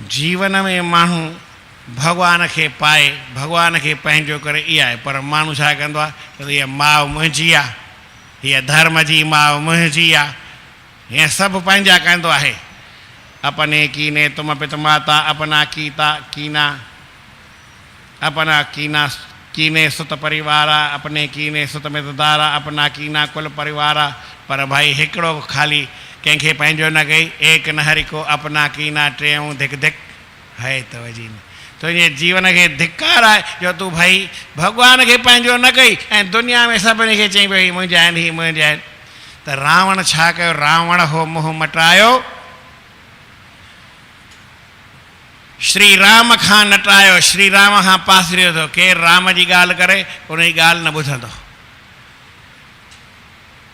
जीवन में माण्हू भगवान के पाए भगवान के पंहिंजो करे इहा आहे। पर माण्हू छा कंदो आहे त हीअ माउ मुंहिंजी आहे, हीअ धर्म जी माउ मुंहिंजी आहे, हीअं सभु पंहिंजा कंदो आहे। अपने कीने तुम पित माता अपना कीता कीना, अपना कीना कीने सुत परिवारा, अपने कीने सुत मितदारा, अपना कीना कुल परिवारा। पर भाई हिकिड़ो खाली कंहिंखे पंहिंजो न कई, एक न हरि को अपना कीना टेऊं धिक धिक है तवजी न। तुंहिंजे जीवन के धिक्कार आहे जो तूं भाई भगवान के पंहिंजो न कई ऐं दुनिया में सभिनी खे चई भई मुंहिंजा आहिनि ही मुंहिंजा आहिनि। त रावण छा कयो? रावण हो मोह मटायो, श्री राम खां नटायो, श्री राम खां पासरियो थो। केर राम जी ॻाल्हि करे उन जी ॻाल्हि न ॿुधंदो।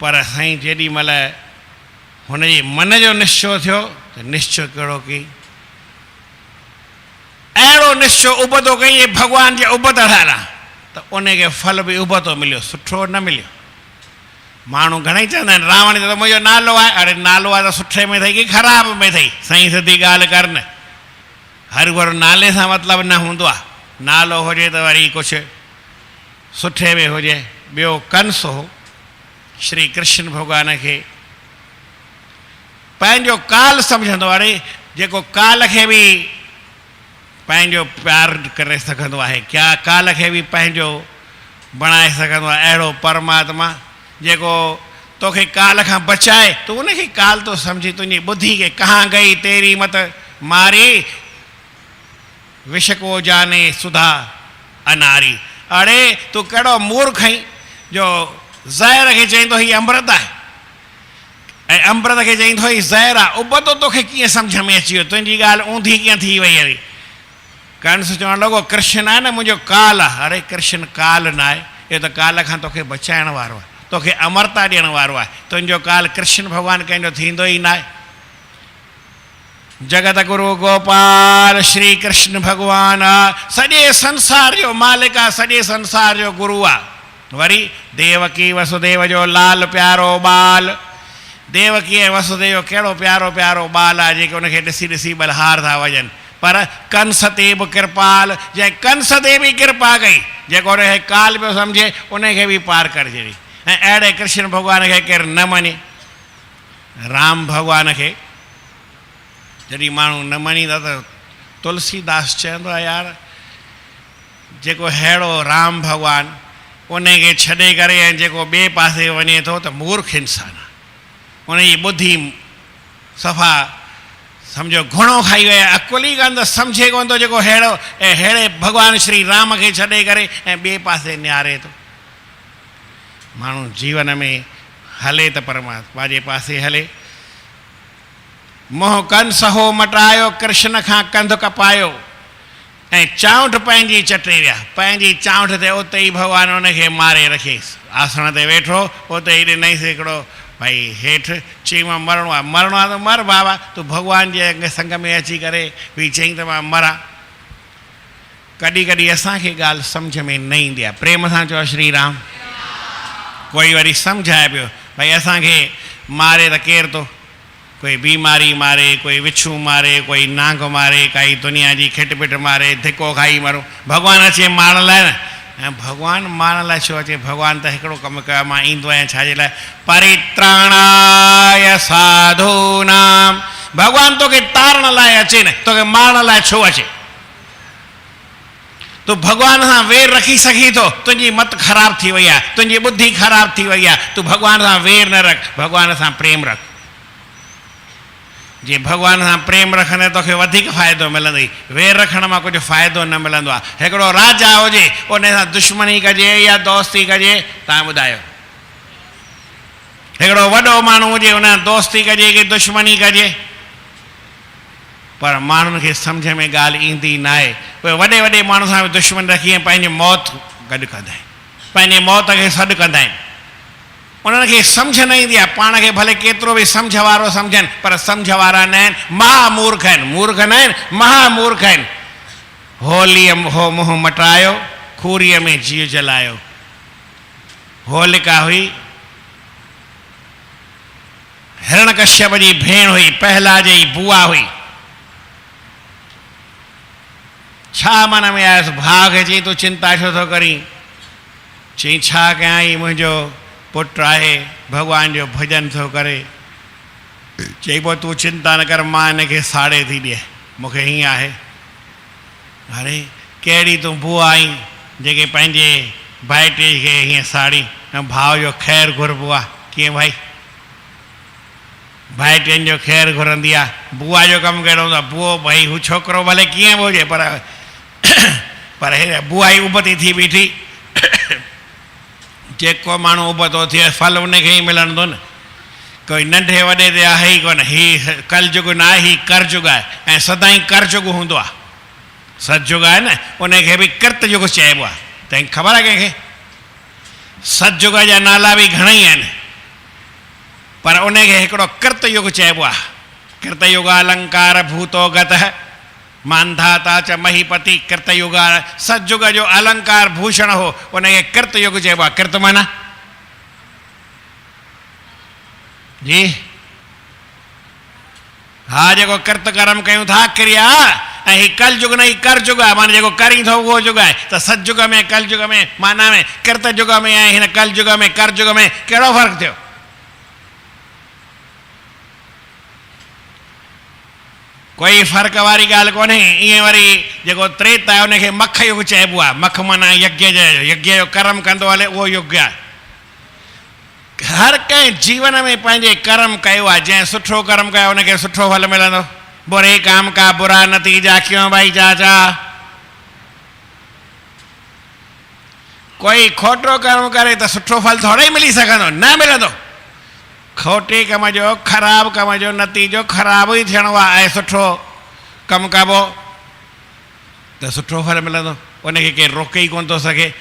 पर साईं जेॾी महिल हुनजे मन जो निश्चय थियो त निश्चय कहिड़ो कई? अहिड़ो निश्चय उबतो कई भगवान जे उबत हलां त उनखे फल बि उबतो मिलियो, सुठो न मिलियो। माण्हू घणेई चवंदा आहिनि रावण जो त मुंहिंजो नालो आहे। अरे नालो आहे त सुठे में अथई की ख़राब में अथई? साईं सिधी ॻाल्हि कर न। हर भर नाले सां मतिलबु न हूंदो आहे। नालो हुजे त वरी कुझु सुठे में हुजे। ॿियो कंस हो, श्री कृष्ण भॻवान खे पंहिंजो काल सम्झंदो। अरे जेको काल खे बि पंहिंजो प्यारु करे सघंदो आहे, क्या काल खे बि पंहिंजो बणाए सघंदो आहे, अहिड़ो परमात्मा जेको तोखे काल खां बचाए, तूं उनखे काल तो सम्झी। तुंहिंजी ॿुधी खे कहाँ गई तेरी मत मारी, विष को जाने सुधा अनारी। अरे तूं कहिड़ो मूर्ख आहीं जो ज़हर खे चईंदो हीअ अमृत आहे ऐं अमृत खे चईंदो हीअ ज़हर आहे। उबतो तोखे कीअं सम्झ में अची वियो? तुंहिंजी ॻाल्हि ऊंधी कीअं थी वई? अरे कंस चवणु लॻो कृष्ण आहे न मुंहिंजो काल आहे। अरे कृष्ण काल न आहे, इहो त काल खां तोखे बचाइण वारो आहे, तोखे अमरता ॾियण वारो आहे। तुंहिंजो काल कृष्ण भॻवानु कंहिंजो थींदो ई न आहे। जगत गुरु गोपाल श्री कृष्ण भगवान सॼे संसार जो मालिक आहे, सॼे संसार जो गुरु आहे। वरी देवकी वसुदेव जो लाल प्यारो बाल। देवकी ऐं वसुदेव कहिड़ो प्यारो प्यारो बाल आहे जेके उनखे ॾिसी ॾिसी बलहार था वञनि। पर कंस ते बि कृपाल, जंहिं कंस ते बि कृपा कई, जेको उनखे काल पियो सम्झे उनखे बि पार करे छॾी। ऐं अहिड़े कृष्ण भॻवान खे केरु न मञे। राम भॻवान खे जॾहिं माण्हू न मञींदा त तुलसीदास चवंदो आहे यार जेको अहिड़ो राम भॻवानु उनखे छॾे करे ऐं जेको ॿिए पासे वञे थो त मूर्ख इंसान आहे। उनजी ॿुधी सफ़ा सम्झो घुणो खाई वियो, अकुल ई कोन त सम्झे कोन थो जेको अहिड़े भॻवानु श्री राम खे छॾे करे ऐं ॿिए पासे निहारे थो। माण्हू जीवन में हले त परमात्मा जे पासे हले। मोह कंस हो मटायो, कृष्ण खां कंध कपायो ऐं चांउठ पंहिंजी चटे विया। पंहिंजी चांउठ ते उते ई भॻवानु उनखे मारे रखियसि। आसन ते वेठो उते ई ॾिनईसि हिकिड़ो भाई हेठि। चई मां मरणो आहे। मरणो आहे त मर बाबा, तूं भॻवान जे संग में अची करे बि चईं त मां मरां। कॾहिं कॾहिं असांखे ॻाल्हि सम्झ में न ईंदी आहे। प्रेम सां चओ श्री राम। कोई वरी सम्झाए पियो भई असांखे मारे त केरु थो? कोई बीमारी मारे, कोई विछू मारे, कोई नांग मारे, काई दुनिया जी खिट पिट मारे, धिको खाई मरो। भॻवानु अचे मारण लाइ न। ऐं भॻवानु मारण लाइ छो अचे? भॻवानु त हिकिड़ो कमु कयो, मां ईंदो आहियां छाजे लाइ? परित्राणाय साधूनाम। भॻवानु तोखे तारण लाइ अचे न, तोखे मारण लाइ छो अचे? तूं भॻवान सां वेर रखी सघीं थो? तुंहिंजी मत ख़राबु थी वई आहे, तुंहिंजी ॿुधी ख़राबु थी वई आहे। तूं भॻवान सां वेर न रख, भॻवान सां प्रेम रख। जे भॻवान सां प्रेम रखंदे तोखे वधीक फ़ाइदो मिलंदई। वेर रखण मां कुझु फ़ाइदो न मिलंदो आहे। हिकिड़ो राजा हुजे उन सां दुश्मनी कजे या दोस्ती कजे, तव्हां ॿुधायो? हिकिड़ो वॾो माण्हू हुजे उन सां दोस्ती कजे की दुश्मनी कजे? पर माण्हुनि खे सम्झ में ॻाल्हि ईंदी न आहे। उहे वॾे वॾे माण्हू सां बि दुश्मन रखी ऐं पंहिंजी मौत गॾु कंदा आहिनि, पंहिंजे मौत खे सॾु कंदा आहिनि। उन्हनि खे सम्झ न ईंदी आहे। पाण खे भले केतिरो बि सम्झ वारो सम्झनि, पर सम्झ वारा न आहिनि, महामूर्ख आहिनि। मूर्ख न आहिनि, महामूर्ख आहिनि। होलीअ हो मुंहुं मटायो, खूरीअ में जीउ जलायो। होलिका हुई हिरण्यकश्यप जी भेण हुई, प्रहलाद जी बुआ हुई। छा मन में आयुसि भाउ खे चई तूं चिंता छो थो करीं? चई छा कयां, ई मुंहिंजो पुटु आहे, भॻवान जो भॼन थो करे। चई पोइ तूं चिंता न कर, मां हिनखे साड़े थी ॾिए, मूंखे हीअं आहे। अरे कहिड़ी तूं बुआ आहीं जेके पंहिंजे भाइटे खे हीअं साड़ी, ऐं भाउ जो ख़ैरु घुरबो आहे? कीअं भाई, भाइटियुनि जो ख़ैरु घुरंदी आहे, बुआ जो कमु कहिड़ो हूंदो आहे? बुओ भई हू छोकिरो भले कीअं बि हुजे, पर हे बुआ ई उबती थी बीठी। जेको माण्हू उबतो थिए फल उनखे ई मिलंदो न। कोई नंढे वॾे ते आहे ई कोन। हीउ कलयुग न आहे, हीउ करजुग आहे, ऐं सदाईं करजुग हूंदो आहे। सतयुग आहे न, उनखे बि कृतयुग चइबो आहे। तंहिंखे ख़बर आहे कंहिंखे? सतयुग जा नाला बि घणेई आहिनि, पर उनखे हिकिड़ो कृतयुग चइबो आहे। कृतयुग अलंकार भूतो गतः मांधाता च महीपति कृतयुग। सतयुग जो अलंकार भूषण हो, उनखे कृतयुग चइबो आहे। कृत माना जी हा, जेको कृत कर्म कयूं था क्रिया, ऐं हीउ कलयुग न, हीउ करजुग आहे, माना जेको करीं थो उहो युग आहे। त सतयुग में कलयुग में माना में कृतयुग में ऐं हिन कलयुग में करजुग में कहिड़ो फ़र्क़ु थियो? कोई फ़र्क़ वारी ॻाल्हि कोन्हे। ईअं वरी जेको त्रेत आहे उनखे मख युग चइबो आहे। मख माना यज्ञ जो कर्म कंदो हले, उहो युग आहे। हर कंहिं जीवन में पंहिंजे कर्म कयो आहे। जंहिं सुठो कर्म कयो उनखे सुठो फल मिलंदो। बुरे काम का बुरा नतीजा, क्यों भाई चाचा? कोई खोटो कर्म करे त सुठो फल थोड़े ई मिली सघंदो, न मिलंदो। खोटे कम जो, ख़राब कम जो नतीजो ख़राब ई थियणो आहे, ऐं सुठो कमु कबो त सुठो फल मिलंदो। उनखे केरु रोके ई कोन थो सघे।